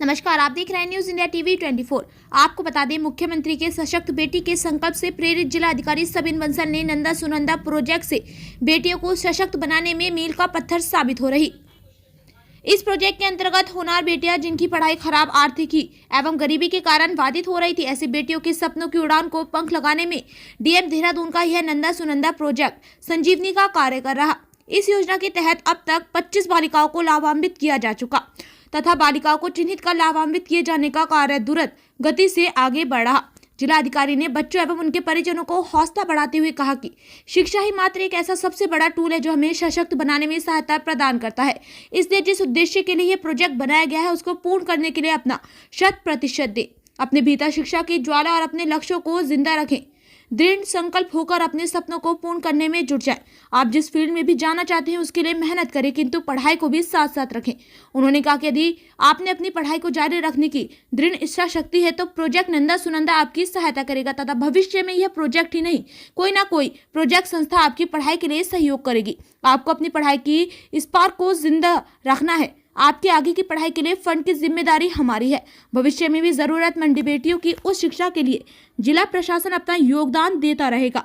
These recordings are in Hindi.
नमस्कार, आप देख रहे हैं न्यूज इंडिया टीवी 24। आपको बता दें, मुख्यमंत्री के सशक्त बेटी के संकल्प से प्रेरित जिला अधिकारी सबिन बंसल ने नंदा सुनंदा प्रोजेक्ट से बेटियों को सशक्त बनाने में मील का पत्थर साबित हो रही। इस प्रोजेक्ट के अंतर्गत होनहार बेटियां जिनकी पढ़ाई खराब आर्थिकी एवं गरीबी के कारण बाधित हो रही थी, ऐसी बेटियों के सपनों की उड़ान को पंख लगाने में डीएम देहरादून का यह नंदा सुनंदा प्रोजेक्ट संजीवनी का कार्य कर रहा। इस योजना के तहत अब तक 25 बालिकाओं को लाभान्वित किया जा चुका तथा बालिकाओं को चिन्हित कर लाभान्वित किए जाने का कार्य द्रुत गति से आगे बढ़ा। जिलाधिकारी ने बच्चों एवं उनके परिजनों को हौसला बढ़ाते हुए कहा कि शिक्षा ही मात्र एक ऐसा सबसे बड़ा टूल है जो हमें सशक्त बनाने में सहायता प्रदान करता है। इसलिए जिस उद्देश्य के लिए यह प्रोजेक्ट बनाया गया है उसको पूर्ण करने के लिए अपना 100% दें, अपने भीतर शिक्षा की ज्वाला और अपने लक्ष्यों को जिंदा रखें, दृढ़ संकल्प होकर अपने सपनों को पूर्ण करने में जुट जाए। आप जिस फील्ड में भी जाना चाहते हैं उसके लिए मेहनत करें, किंतु पढ़ाई को भी साथ साथ रखें। उन्होंने कहा कि यदि आपने अपनी पढ़ाई को जारी रखने की दृढ़ इच्छा शक्ति है तो प्रोजेक्ट नंदा सुनंदा आपकी सहायता करेगा तथा भविष्य में यह प्रोजेक्ट ही नहीं, कोई ना कोई प्रोजेक्ट संस्था आपकी पढ़ाई के लिए सहयोग करेगी। आपको अपनी पढ़ाई की स्पार्क को जिंदा रखना है। आपके आगे की पढ़ाई के लिए फंड की जिम्मेदारी हमारी है। भविष्य में भी जरूरतमंद बेटियों की उच्च शिक्षा के लिए जिला प्रशासन अपना योगदान देता रहेगा।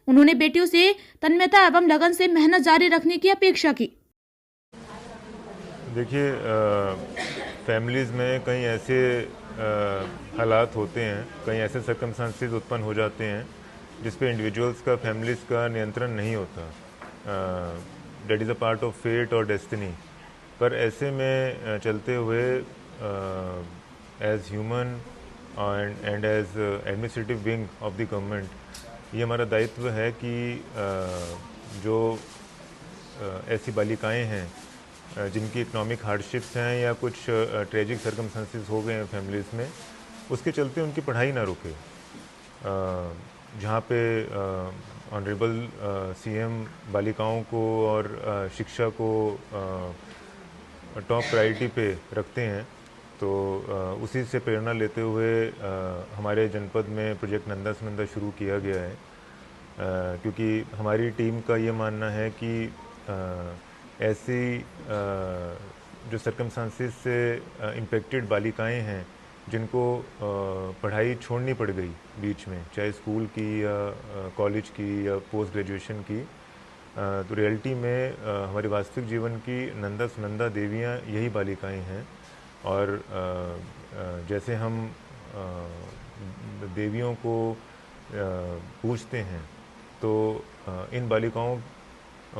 उन्होंने बेटियों से तन्मयता एवं लगन से मेहनत जारी रखने की अपेक्षा की। देखिए, फैमिलीज़ में कई ऐसे हालात होते हैं, कई ऐसे सर्कमस्टांसेस उत्पन्न हो जाते हैं जिस पे इंडिविजुअल्स का, फैमिलीज़ का नियंत्रण नहीं होता। That is a part of fate और डेस्टिनी। पर ऐसे में चलते हुए as human and as administrative wing of the government ये हमारा दायित्व है कि जो ऐसी बालिकाएं हैं जिनकी इकोनॉमिक हार्डशिप्स हैं या कुछ ट्रेजिक सर्कमस्टांसेस हो गए हैं फैमिलीज़ में, उसके चलते उनकी पढ़ाई ना रुके। जहाँ पे ऑनरेबल सीएम बालिकाओं को और शिक्षा को टॉप प्रायोरिटी पे रखते हैं, तो उसी से प्रेरणा लेते हुए हमारे जनपद में प्रोजेक्ट नंदा सुनंदा शुरू किया गया है। क्योंकि हमारी टीम का ये मानना है कि ऐसी जो सर्कमस्टांसेस से इम्पेक्टेड बालिकाएं हैं जिनको पढ़ाई छोड़नी पड़ गई बीच में, चाहे स्कूल की या कॉलेज की या पोस्ट ग्रेजुएशन की, तो रियलिटी में हमारे वास्तविक जीवन की नंदा सुनंदा देवियाँ यही बालिकाएं हैं। और जैसे हम देवियों को पूजते हैं, तो इन बालिकाओं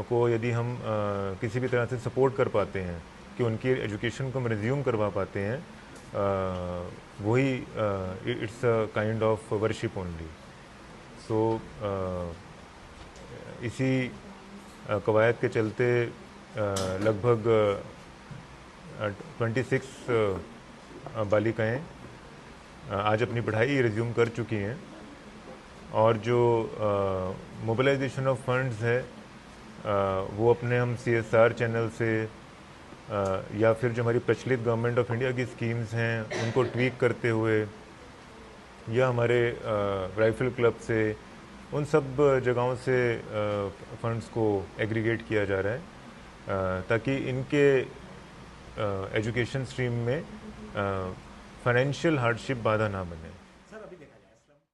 को यदि हम किसी भी तरह से सपोर्ट कर पाते हैं कि उनकी एजुकेशन को हम रिज्यूम करवा पाते हैं, वही it's a kind of worship only. So इसी कवायद के चलते लगभग 26 बालिकाएं आज अपनी पढ़ाई रिज्यूम कर चुकी हैं। और जो मोबिलाइजेशन ऑफ फंड्स है वो अपने हम CSR चैनल से या फिर जो हमारी प्रचलित गवर्नमेंट ऑफ इंडिया की स्कीम्स हैं उनको ट्वीक करते हुए, या हमारे राइफल क्लब से, उन सब जगहों से फंड्स को एग्रीगेट किया जा रहा है ताकि इनके एजुकेशन स्ट्रीम में फाइनेंशियल हार्डशिप बाधा ना बने।